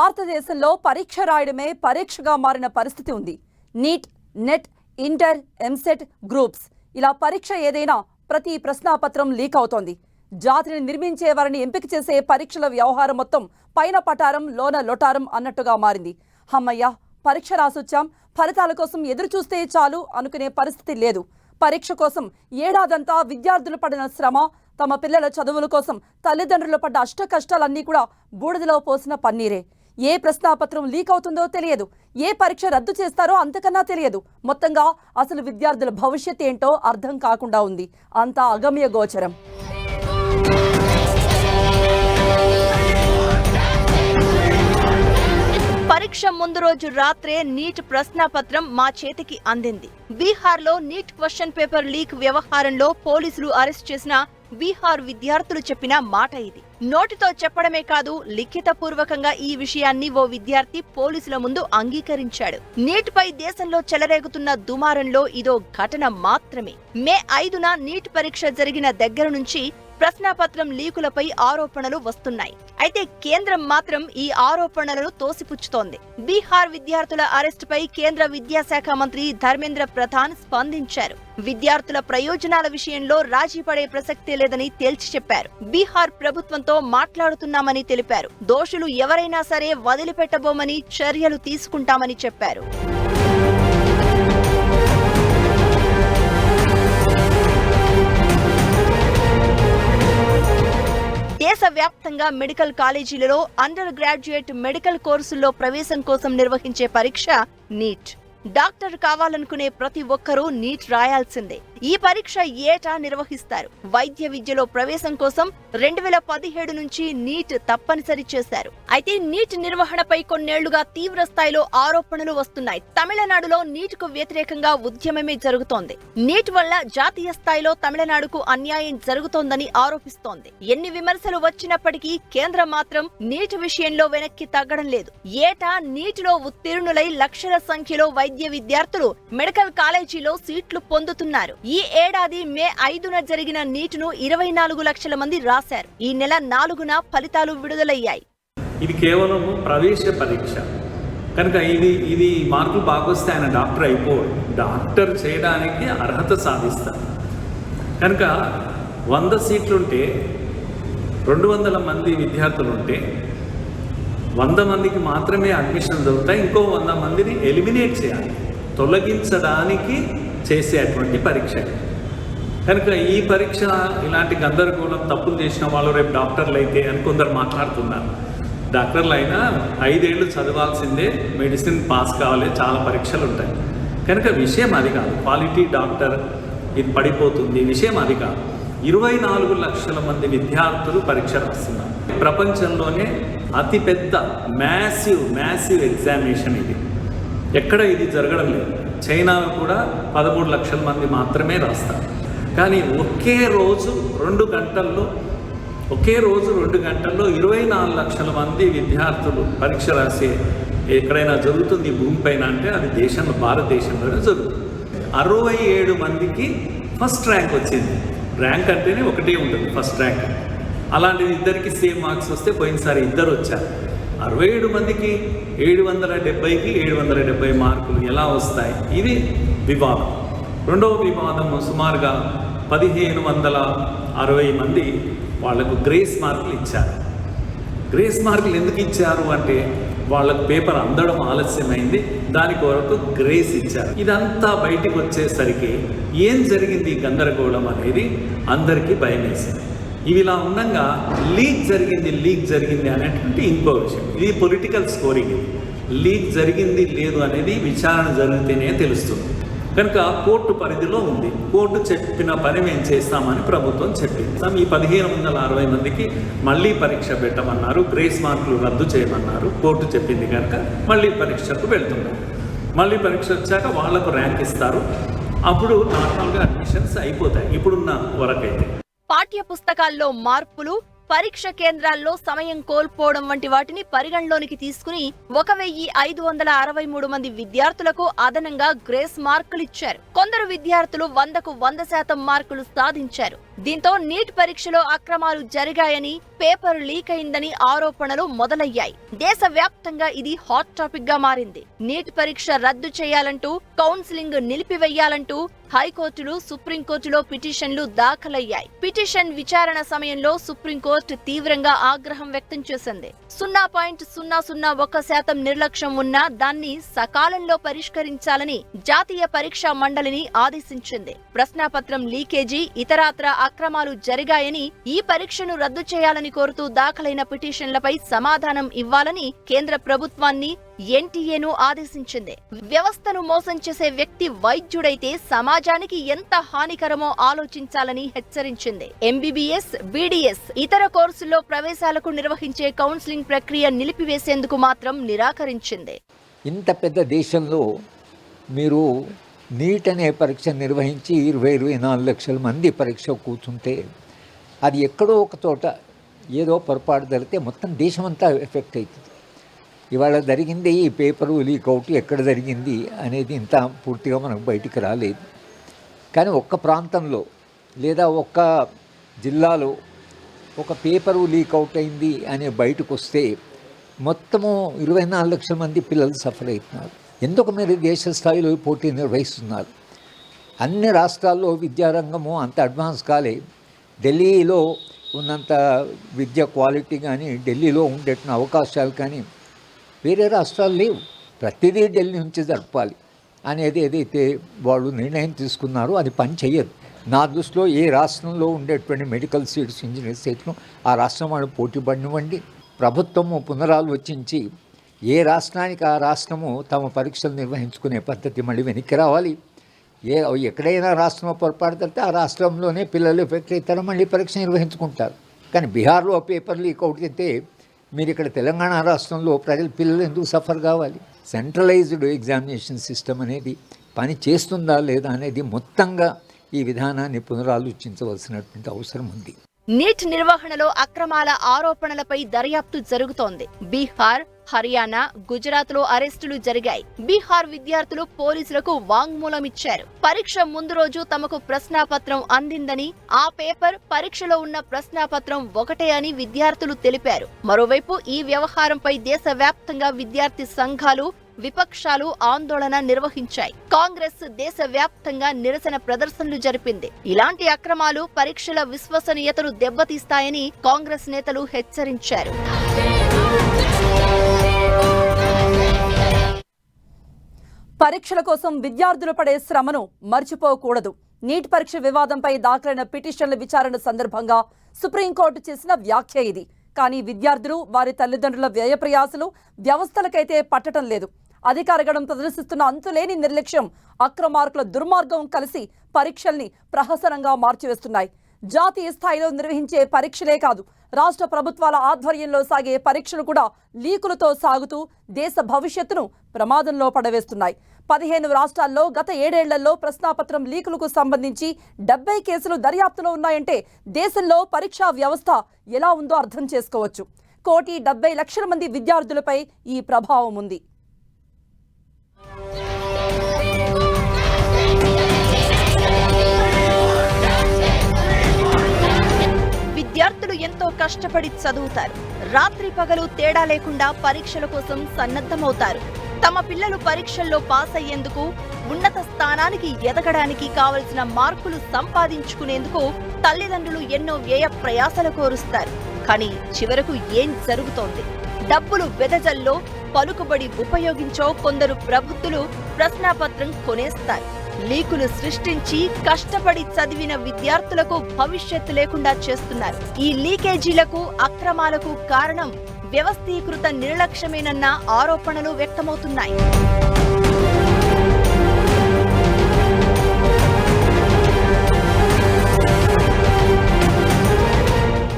భారతదేశంలో పరీక్ష రాయడమే పరీక్షగా మారిన పరిస్థితి ఉంది. NEET, NET, inter, EAMCET, groups ఇలా పరీక్ష ఏదైనా ప్రతి ప్రశ్నాపత్రం లీక్ అవుతోంది. జాతిని నిర్మించే వారిని ఎంపిక చేసే పరీక్షల వ్యవహారం మొత్తం పైన పటారం లోన లొటారం అన్నట్టుగా మారింది. హమ్మయ్య, పరీక్ష రాసొచ్చాం, ఫలితాల కోసం ఎదురు చూస్తే చాలు అనుకునే పరిస్థితి లేదు. పరీక్ష కోసం ఏడాదంతా విద్యార్థులు పడిన శ్రమ, తమ పిల్లల చదువుల కోసం తల్లిదండ్రులు పడ్డ అష్ట కష్టాలన్నీ కూడా బూడిదలో పోసిన పన్నీరే. ఏ ప్రశ్నాపత్రం లీక్ అవుతుందో తెలియదు, ఏ పరీక్ష రద్దు చేస్తారో అంతకన్నా తెలియదు. మొత్తంగా అసలు విద్యార్థుల భవిష్యత్ ఏంటో అర్థం కాకుండా ఉంది. అంతా అగమ్య గోచరం. పరీక్ష ముందు రోజు రాత్రే నీట్ ప్రశ్నాపత్రం మా చేతికి అందింది. బీహార్లో నీట్ క్వశ్చన్ పేపర్ లీక్ వ్యవహారంలో పోలీసులు అరెస్ట్ చేసిన బీహార్ విద్యార్థులు చెప్పిన మాట ఇది. నోటితో చెప్పడమే కాదు, లిఖితపూర్వకంగా ఈ విషయాన్ని ఓ విద్యార్థి పోలీసుల ముందు అంగీకరించాడు. నీట్ పై దేశంలో చెలరేగుతున్న దుమారంలో ఇదో ఘటన మాత్రమే. మే 5న నీట్ పరీక్ష జరిగిన దగ్గర నుంచి ప్రశ్నాపత్రం లీకులపై ఆరోపణలు వస్తున్నాయి. అయితే కేంద్రం మాత్రం ఈ ఆరోపణలను తోసిపుచ్చుతోంది. బీహార్ విద్యార్థుల అరెస్టుపై కేంద్ర విద్యాశాఖ మంత్రి ధర్మేంద్ర ప్రధాన్ స్పందించారు. విద్యార్థుల ప్రయోజనాల విషయంలో రాజీ పడే ప్రసక్తే లేదని తేల్చి చెప్పారు. బీహార్ ప్రభుత్వంతో మాట్లాడుతున్నామని తెలిపారు. దోషులు ఎవరైనా సరే వదిలిపెట్టబోమని, చర్యలు తీసుకుంటామని చెప్పారు. దేశవ్యాప్తంగా మెడికల్ కాలేజీలలో అండర్ గ్రాడ్యుయేట్ మెడికల్ కోర్సుల్లో ప్రవేశం కోసం నిర్వహించే పరీక్ష నీట్. డాక్టర్ కావాలనుకునే ప్రతి ఒక్కరూ నీట్ రాయాల్సిందే. ఈ పరీక్ష ఏటా నిర్వహిస్తారు. వైద్య విద్యలో ప్రవేశం కోసం 2017 నుంచి నీట్ తప్పనిసరి చేశారు. అయితే నీట్ నిర్వహణపై కొన్నేళ్లుగా తీవ్ర స్థాయిలో ఆరోపణలు వస్తున్నాయి. తమిళనాడులో నీట్ కు వ్యతిరేకంగా ఉద్యమమే జరుగుతోంది. నీట్ వల్ల జాతీయ స్థాయిలో తమిళనాడుకు అన్యాయం జరుగుతోందని ఆరోపిస్తోంది. ఎన్ని విమర్శలు వచ్చినప్పటికీ కేంద్రం మాత్రం నీట్ విషయంలో వెనక్కి తగ్గడం లేదు. ఏటా నీటిలో ఉత్తీర్ణులై లక్షల సంఖ్యలో వైద్య విద్యార్థులు మెడికల్ కాలేజీలో సీట్లు పొందుతున్నారు. ఈ ఏడాది మే 5న జరిగిన నీట్ను 24 లక్షల మంది రాశారు. ఈ నెల 4న ఫలితాలు విడుదలయ్యాయి. ఇది కేవలం ప్రవేశ పరీక్ష కనుక ఇది మార్కులు బాగొస్తే ఆయన డాక్టర్ అయిపోడు. డాక్టర్ చేయడానికి అర్హత సాధిస్తారు. కనుక 100 సీట్లుంటే 200 మంది విద్యార్థులుంటే 100 మందికి మాత్రమే అడ్మిషన్ దొరుకుతాయి. ఇంకో 100 మందిని ఎలిమినేట్ చేయాలి, తొలగించడానికి చేసేటువంటి పరీక్ష. కనుక ఈ పరీక్ష ఇలాంటి గందరగోళం, తప్పులు చేసిన వాళ్ళు రేపు డాక్టర్లు అయితే అని కొందరు మాట్లాడుతున్నారు. డాక్టర్లు అయినా 5 ఏళ్ళు చదవాల్సిందే, మెడిసిన్ పాస్ కావాలి, చాలా పరీక్షలు ఉంటాయి. కనుక విషయం అది కాదు. క్వాలిటీ డాక్టర్ ఇది పడిపోతుంది, విషయం అది కాదు. 24 లక్షల మంది విద్యార్థులు పరీక్ష రాస్తున్నారు. ప్రపంచంలోనే అతిపెద్ద మ్యాసివ్ ఎగ్జామినేషన్ ఇది. ఎక్కడ ఇది జరగడం లేదు. చైనా కూడా 13 లక్షల మంది మాత్రమే రాస్తారు. కానీ ఒకే రోజు 2 గంటల్లో 24 లక్షల మంది విద్యార్థులు పరీక్ష రాసే ఎక్కడైనా జరుగుతుంది భూమిపైన అంటే అది భారతదేశంలోనే జరుగుతుంది. 67 మందికి ఫస్ట్ ర్యాంక్ వచ్చింది. ర్యాంక్ అంటేనే ఒకటే ఉంటుంది, ఫస్ట్ ర్యాంక్. అలాంటిది ఇద్దరికి సేమ్ మార్క్స్ వస్తే పోయినసారి ఇద్దరు వచ్చారు. 67 మందికి 770కి 770 మార్కులు ఎలా వస్తాయి? ఇది వివాదం. రెండవ వివాదం, సుమారుగా 1560 మంది వాళ్లకు గ్రేస్ మార్కులు ఇచ్చారు. గ్రేస్ మార్కులు ఎందుకు ఇచ్చారు అంటే వాళ్ళకు పేపర్ అందడం ఆలస్యమైంది, దాని కొరకు గ్రేస్ ఇచ్చారు. ఇదంతా బయటికి వచ్చేసరికి ఏం జరిగింది గందరగోళం అనేది అందరికీ భయం వేసింది. ఇవి ఇలా ఉండగా లీక్ జరిగింది అనేటువంటి ఇంకో విషయం. ఇది పొలిటికల్ స్కోరింగ్. లీక్ జరిగింది లేదు అనేది విచారణ జరిగితేనే తెలుస్తుంది. కనుక కోర్టు పరిధిలో ఉంది. కోర్టు చెప్పిన పని మేము చేస్తామని ప్రభుత్వం చెప్పింది. ఈ 1560 మందికి మళ్ళీ పరీక్ష పెట్టమన్నారు, గ్రేస్ మార్కులు రద్దు చేయమన్నారు. కోర్టు చెప్పింది కనుక మళ్ళీ పరీక్షకు వెళ్తున్నారు. మళ్ళీ పరీక్ష వచ్చాక వాళ్లకు ర్యాంక్ ఇస్తారు. అప్పుడు నార్మల్గా అడ్మిషన్స్ అయిపోతాయి ఇప్పుడున్న వరకైతే. పాఠ్య పుస్తకాల్లో మార్పులు, పరీక్ష కేంద్రాల్లో సమయం కోల్పోవడం వంటి వాటిని పరిగణలోనికి తీసుకుని 1563 మంది విద్యార్థులకు అదనంగా గ్రేస్ మార్కులు ఇచ్చారు. కొందరు విద్యార్థులు 100కు 100% మార్కులు సాధించారు. దీంతో నీట్ పరీక్షలో అక్రమాలు జరిగాయని, పేపర్ లీక్ అయిందని ఆరోపణలు మొదలయ్యాయి. దేశవ్యాప్తంగా ఇది హాట్ టాపిక్ గా మారింది. నీట్ పరీక్ష రద్దు చేయాలంటూ, కౌన్సిలింగ్ నిలిపివేయాలంటూ హైకోర్టులు, సుప్రీంకోర్టులో పిటిషన్లు దాఖలయ్యాయి. పిటిషన్ విచారణ సమయంలో సుప్రీంకోర్టు తీవ్రంగా ఆగ్రహం వ్యక్తం చేసింది. 0.001% నిర్లక్ష్యం ఉన్నా దాన్ని సకాలంలో పరిష్కరించాలని జాతీయ పరీక్షా మండలిని ఆదేశించింది. ప్రశ్నాపత్రం లీకేజీ, ఇతరాత్ర అక్రమాలు జరిగాయని, ఈ పరీక్షను రద్దు చేయాలని కోరుతూ దాఖలైన పిటిషన్లపై సమాధానం ఇవ్వాలని కేంద్ర ప్రభుత్వాన్ని, ఎన్టీఏను ఆదేశించింది. వ్యవస్థను మోసం చేసే వ్యక్తి వైద్యుడైతే సమాజానికి ఎంత హానికరమో ఆలోచించాలని హెచ్చరించింది. ఎంబీబీఎస్, బీడీఎస్, ఇతర కోర్సుల్లో ప్రవేశాలకు నిర్వహించే కౌన్సిలింగ్ ప్రక్రియ నిలిపివేసేందుకు మాత్రం నిరాకరించింది. ఇంత పెద్ద దేశంలో మీరు నీట్ అనే పరీక్ష నిర్వహించి 24 లక్షల మంది పరీక్ష కూర్చుంటే అది ఎక్కడో ఒక చోట ఏదో పొరపాటు జరిగితే మొత్తం దేశమంతా ఎఫెక్ట్ అవుతుంది. ఇవాళ జరిగింది ఈ పేపరు లీక్ అవుట్ ఎక్కడ జరిగింది అనేది ఇంత పూర్తిగా మనకు బయటికి రాలేదు. కానీ ఒక్క ప్రాంతంలో లేదా ఒక్క జిల్లాలో ఒక పేపరు లీక్ అవుట్ అయింది అనే బయటకు వస్తే మొత్తము 24 లక్షల మంది పిల్లలు సఫర్ అవుతున్నారు. ఎందుకు మీరు దేశ స్థాయిలో పోటీ నిర్వహిస్తున్నారు? అన్ని రాష్ట్రాల్లో విద్యారంగము అంత అడ్వాన్స్ కాలే. ఢిల్లీలో ఉన్నంత విద్య క్వాలిటీ కానీ, ఢిల్లీలో ఉండేట అవకాశాలు కానీ వేరే రాష్ట్రాలు లేవు. ప్రతిదీ ఢిల్లీ నుంచి జరపాలి అనేది ఏదైతే వాళ్ళు నిర్ణయం తీసుకున్నారో అది పని చేయదు. నా దృష్టిలో ఏ రాష్ట్రంలో ఉండేటువంటి మెడికల్ సీట్స్, ఇంజనీరింగ్ సీట్లు ఆ రాష్ట్రం వాళ్ళు పోటీ పడినివ్వండి. ప్రభుత్వము పునరాలోచించి ఏ రాష్ట్రానికి ఆ రాష్ట్రము తమ పరీక్షలు నిర్వహించుకునే పద్ధతి మళ్ళీ వెనక్కి రావాలి. ఎక్కడైనా రాష్ట్రంలో పొరపాటు జరిగితే ఆ రాష్ట్రంలోనే పిల్లలు ఎఫెక్ట్ అవుతారో మళ్ళీ పరీక్ష నిర్వహించుకుంటారు. కానీ బీహార్లో పేపర్ లీక్ అవుట్ అయితే మీరు ఇక్కడ తెలంగాణ రాష్ట్రంలో పిల్లలు ఎందుకు సఫర్ కావాలి? సెంట్రలైజ్డ్ ఎగ్జామినేషన్ సిస్టమ్ అనేది పని చేస్తుందా లేదా అనేది మొత్తంగా ఈ విధానాన్ని పునరాలోచించవలసినటువంటి అవసరం ఉంది. నీట్ నిర్వహణలో అక్రమాల ఆరోపణలపై దర్యాప్తు జరుగుతోంది. బీహార్, హర్యానా, గుజరాత్లో అరెస్టులు జరిగాయి. బీహార్ విద్యార్థులు పోలీసులకు వాంగ్మూలం ఇచ్చారు. పరీక్ష ముందు రోజు తమకు ప్రశ్నాపత్రం అందిందని, ఆ పేపర్, పరీక్షలో ఉన్న ప్రశ్నాపత్రం ఒకటే అని విద్యార్థులు తెలిపారు. మరోవైపు ఈ వ్యవహారంపై దేశవ్యాప్తంగా విద్యార్థి సంఘాలు, విపక్షాలు ఆందోళన నిర్వహించాయి. కాంగ్రెస్ దేశవ్యాప్తంగా నిరసన ప్రదర్శనలు జరిపింది. ఇలాంటి అక్రమాలు పరీక్షల విశ్వసనీయతను దెబ్బతీస్తాయని కాంగ్రెస్ నేతలు హెచ్చరించారు. పరీక్షల కోసం విద్యార్థులు పడే శ్రమను మర్చిపోకూడదు. నీట్ పరీక్ష వివాదంపై దాఖలైన పిటిషన్ల విచారణ సందర్భంగా సుప్రీంకోర్టు చేసిన వ్యాఖ్య ఇది. కానీ విద్యార్థులు, వారి తల్లిదండ్రుల వ్యయ ప్రయాసలు వ్యవస్థలకైతే పట్టడం లేదు. అధికారగణం ప్రదర్శిస్తున్న అంతులేని నిర్లక్ష్యం, అక్రమార్కుల దుర్మార్గం కలిసి పరీక్షల్ని ప్రహసనంగా మార్చివేస్తున్నాయి. జాతీయ స్థాయిలో నిర్వహించే పరీక్షలే కాదు, రాష్ట్ర ప్రభుత్వాల ఆధ్వర్యంలో సాగే పరీక్షలు కూడా లీకులతో సాగుతూ దేశ భవిష్యత్తును ప్రమాదంలో పడవేస్తున్నాయి. 15 రాష్ట్రాల్లో గత 7 ఏళ్లలో ప్రశ్నాపత్రం లీకులకు సంబంధించి 70 కేసులు దర్యాప్తులో ఉన్నాయంటే దేశంలో పరీక్షా వ్యవస్థ ఎలా ఉందో అర్థం చేసుకోవచ్చు. 1,70,00,000 మంది విద్యార్థులపై ఈ ప్రభావం ఉంది. విద్యార్థులు ఎంతో కష్టపడి చదువుతారు. రాత్రి పగలు తేడా లేకుండా పరీక్షల కోసం సన్నద్ధమవుతారు. తమ పిల్లలు పరీక్షల్లో పాస్ అయ్యేందుకు, ఉన్నత స్థానానికి ఎదగడానికి కావలసిన మార్కులు సంపాదించుకునేందుకు తల్లిదండ్రులు ఎన్నో వ్యయ ప్రయాసలు కోరుస్తారు. కానీ చివరకు ఏం జరుగుతోంది? డబ్బులు వెదజల్లో, పలుకుబడి ఉపయోగించో కొందరు ప్రబుద్ధులు ప్రశ్నాపత్రం కొనేస్తారు. లీకులు సృష్టించి కష్టపడి చదివిన విద్యార్థులకు భవిష్యత్తు లేకుండా చేస్తున్నారు. ఈ లీకేజీలకు, అక్రమాలకు కారణం వ్యవస్థీకృత నిర్లక్ష్యమేనన్న ఆరోపణలు వ్యక్తమవుతున్నాయి.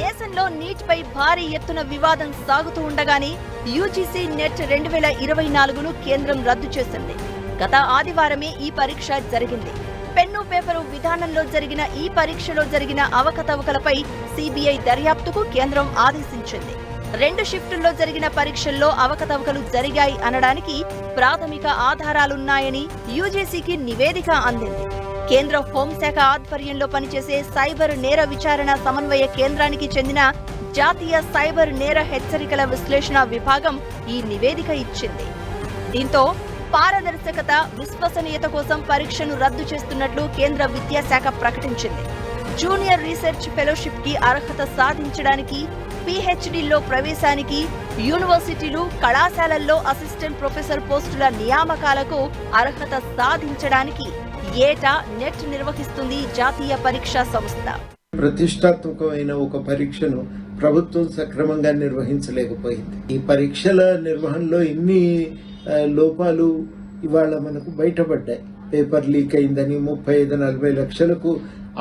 దేశంలో నీట్ పై భారీ ఎత్తున వివాదం సాగుతూ ఉండగానే యూజీసీ నెట్ 2024ను కేంద్రం రద్దు చేసింది. గత ఆదివారమే ఈ పరీక్ష జరిగింది. పెన్ను పేపరు విధానంలో జరిగిన ఈ పరీక్షలో జరిగిన అవకతవకలపై సిబిఐ దర్యాప్తుకు కేంద్రం ఆదేశించింది. 2 షిఫ్టుల్లో జరిగిన పరీక్షల్లో అవకతవకలు జరిగాయి అనడానికి ప్రాథమిక ఆధారాలున్నాయని యూజీసీకి నివేదిక అందింది. కేంద్ర హోంశాఖ ఆధ్వర్యంలో పనిచేసే సైబర్ నేర విచారణ సమన్వయ కేంద్రానికి చెందిన జాతీయ సైబర్ నేర హెచ్చరికల విశ్లేషణ విభాగం ఈ నివేదిక ఇచ్చింది. దీంతో పారదర్శకత, విశ్వసనీయత కోసం పరీక్షను రద్దు చేస్తున్నట్లు కేంద్ర విద్యాశాఖ ప్రకటించింది. జూనియర్ రీసెర్చ్ ఫెలోషిప్ కి అర్హత సాధించడానికి, PhDలో ప్రవేశానికి, యూనివర్సిటీలు, కళాశాలల్లో అసిస్టెంట్ ప్రొఫెసర్ పోస్టుల నియామకాలకు అర్హత సాధించడానికి ఏటా నెట్ నిర్వహిస్తుంది జాతీయ పరీక్షా సంస్థ. ప్రతిష్టాత్మకమైన ఒక పరీక్షను ప్రభుత్వం సక్రమంగా నిర్వహించలేకపోయింది. ఈ పరీక్షల నిర్వహణలో ఇన్ని లోపాలు ఇవాళ మనకు బయటపడ్డాయి. పేపర్ లీక్ అయిందని 35-40 లక్షలకు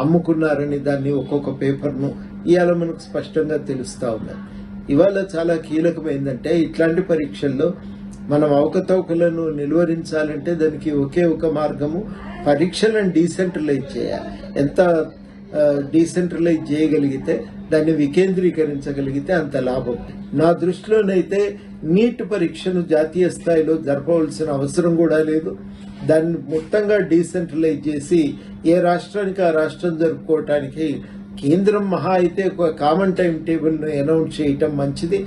అమ్ముకున్నారని దాన్ని ఒక్కొక్క పేపర్ను ఇవాళ మనకు స్పష్టంగా తెలుస్తా ఉన్నది. ఇవాళ చాలా కీలకమైందంటే ఇట్లాంటి పరీక్షల్లో మనం అవకతవకలను నిలువరించాలంటే దానికి ఒకే ఒక మార్గము పరీక్షలను డీసెంట్రలైజ్ చేయాలి. ఎంత డీసెంట్రలైజ్ చేయగలిగితే దాన్ని వికేంద్రీకరించగలిగితే అంత లాభం. నా దృష్టిలోనైతే నీట్ పరీక్షను జాతీయ స్థాయిలో జరపవలసిన అవసరం కూడా లేదు. దాన్ని మొత్తంగా డీసెంట్రలైజ్ చేసి ఏ రాష్ట్రానికి ఆ రాష్ట్రం జరుపుకోవటానికి కేంద్రం మహా అయితే ఒక కామన్ టైం టేబుల్ ను అనౌన్స్ చేయటం మంచిది.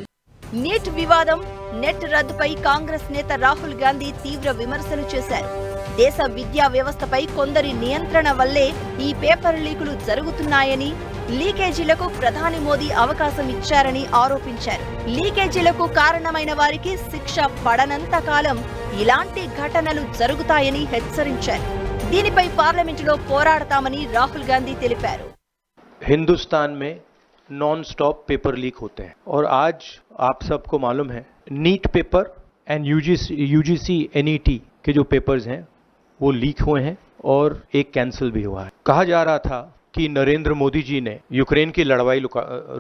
నీట్ వివాదం, నెట్ రద్దుపై కాంగ్రెస్ నేత రాహుల్ గాంధీ తీవ్ర విమర్శలు చేశారు. దేశ విద్యా వ్యవస్థపై కొందరి నియంత్రణ వల్లే ఈ పేపర్ లీకులు జరుగుతున్నాయని, లీకేజీలకు ప్రధాని మోదీ అవకాశం ఇచ్చారని ఆరోపించారు. లీకేజీలకు కారణమైన వారికి శిక్ష పడనంత కాలం ఇలాంటి ఘటనలు జరుగుతాయని హెచ్చరించారు. దీనిపై పార్లమెంటులో పోరాడతామని రాహుల్ గాంధీ తెలిపారు. हिंदुस्तान में नॉन स्टॉप पेपर लीक होते हैं और आज आप सबको मालूम है NEET paper and UGC NET के जो पेपर्स हैं वो लीक हुए हैं और एक कैंसिल भी हुआ है. कहा जा रहा था कि नरेंद्र मोदी जी ने यूक्रेन की लड़ाई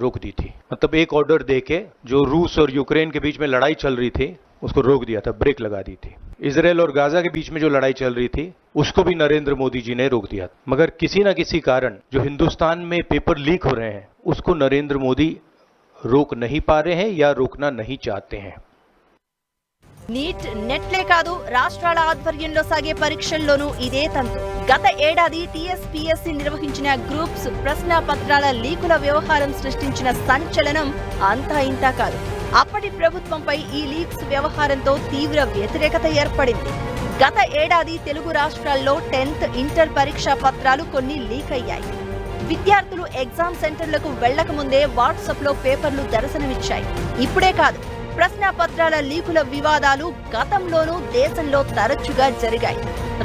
रोक दी थी. मतलब एक ऑर्डर देके जो रूस और यूक्रेन के बीच में लड़ाई चल रही थी उसको रोक दिया था, ब्रेक लगा दी थी. इजराइल और गाजा के बीच में जो लड़ाई चल रही थी उसको भी नरेंद्र मोदी जी ने रोक दिया. मगर किसी न किसी कारण जो हिंदुस्तान में पेपर लीक हो रहे हैं उसको नरेंद्र मोदी रोक नहीं पा रहे हैं या रोकना नहीं चाहते हैं. నీట్, నెట్లే కాదు, రాష్ట్రాల ఆధ్వర్యంలో సాగే పరీక్షల్లోనూ ఇదే తంతు. గత ఏడాది TSPSC నిర్వహించిన గ్రూప్స్ ప్రశ్నాపత్రాల లీకుల వ్యవహారం సృష్టించిన సంచలనం అంతా ఇంతా కాదు. అప్పటి ప్రభుత్వంపై ఈ లీక్స్ వ్యవహారంతో తీవ్ర వ్యతిరేకత ఏర్పడింది. గత ఏడాది తెలుగు రాష్ట్రాల్లో 10th, ఇంటర్ పరీక్షా పత్రాలు కొన్ని లీక్ అయ్యాయి. విద్యార్థులు ఎగ్జామ్ సెంటర్లకు వెళ్లక ముందే వాట్సాప్లో పేపర్లు దర్శనమిచ్చాయి. ఇప్పుడే కాదు, ప్రశ్నాపత్రాల లీకుల వివాదాలు గతంలోనూ దేశంలో తరచుగా జరిగాయి.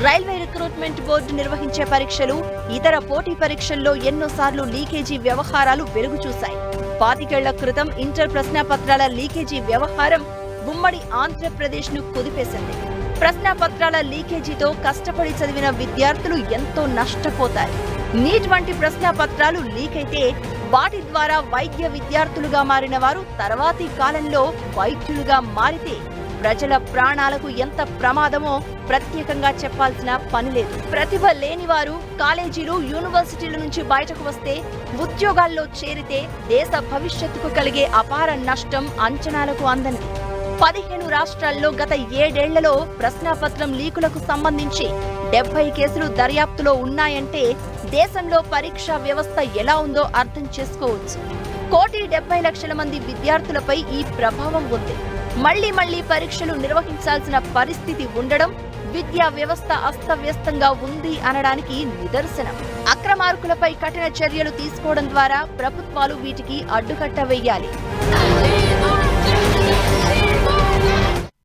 రైల్వే రిక్రూట్మెంట్ బోర్డు నిర్వహించే పరీక్షలు, ఇతర పోటీ పరీక్షల్లో ఎన్నోసార్లు లీకేజీ వ్యవహారాలు వెలుగు చూశాయి. 25 ఏళ్ల క్రితం ఇంటర్ ప్రశ్నాపత్రాల లీకేజీ వ్యవహారం ఉమ్మడి ఆంధ్రప్రదేశ్ ను కుదిపేసింది. ప్రశ్నాపత్రాల లీకేజీతో కష్టపడి చదివిన విద్యార్థులు ఎంతో నష్టపోతారు. నీట్ వంటి ప్రశ్నాపత్రాలు లీక్ అయితే వాటి ద్వారా వైద్య విద్యార్థులుగా మారిన వారు తర్వాతి కాలంలో వైద్యులుగా మారితే ప్రజల ప్రాణాలకు ఎంత ప్రమాదమో ప్రత్యేకంగా చెప్పాల్సిన పని లేదు. ప్రతిభ లేని వారు కాలేజీలు, యూనివర్సిటీల నుంచి బయటకు వస్తే, ఉద్యోగాల్లో చేరితే దేశ భవిష్యత్తుకు కలిగే అపార నష్టం అంచనాలకు అందనిది. 15 రాష్ట్రాల్లో గత 7 ఏళ్లలో ప్రశ్నాపత్రం లీకులకు సంబంధించి 70 కేసులు దర్యాప్తులో ఉన్నాయంటే దేశంలో పరీక్షా వ్యవస్థ ఎలా ఉందో అర్థం చేసుకోవచ్చు. 1,70,00,000 మంది విద్యార్థులపై ఈ ప్రభావం ఉంది. మళ్లీ పరీక్షలు నిర్వహించాల్సిన పరిస్థితి ఉండడం విద్యా వ్యవస్థ అస్తవ్యస్తంగా ఉంది అనడానికి నిదర్శనం. అక్రమార్కులపై కఠిన చర్యలు తీసుకోవడం ద్వారా ప్రభుత్వాలు వీటికి అడ్డుకట్ట వేయాలి.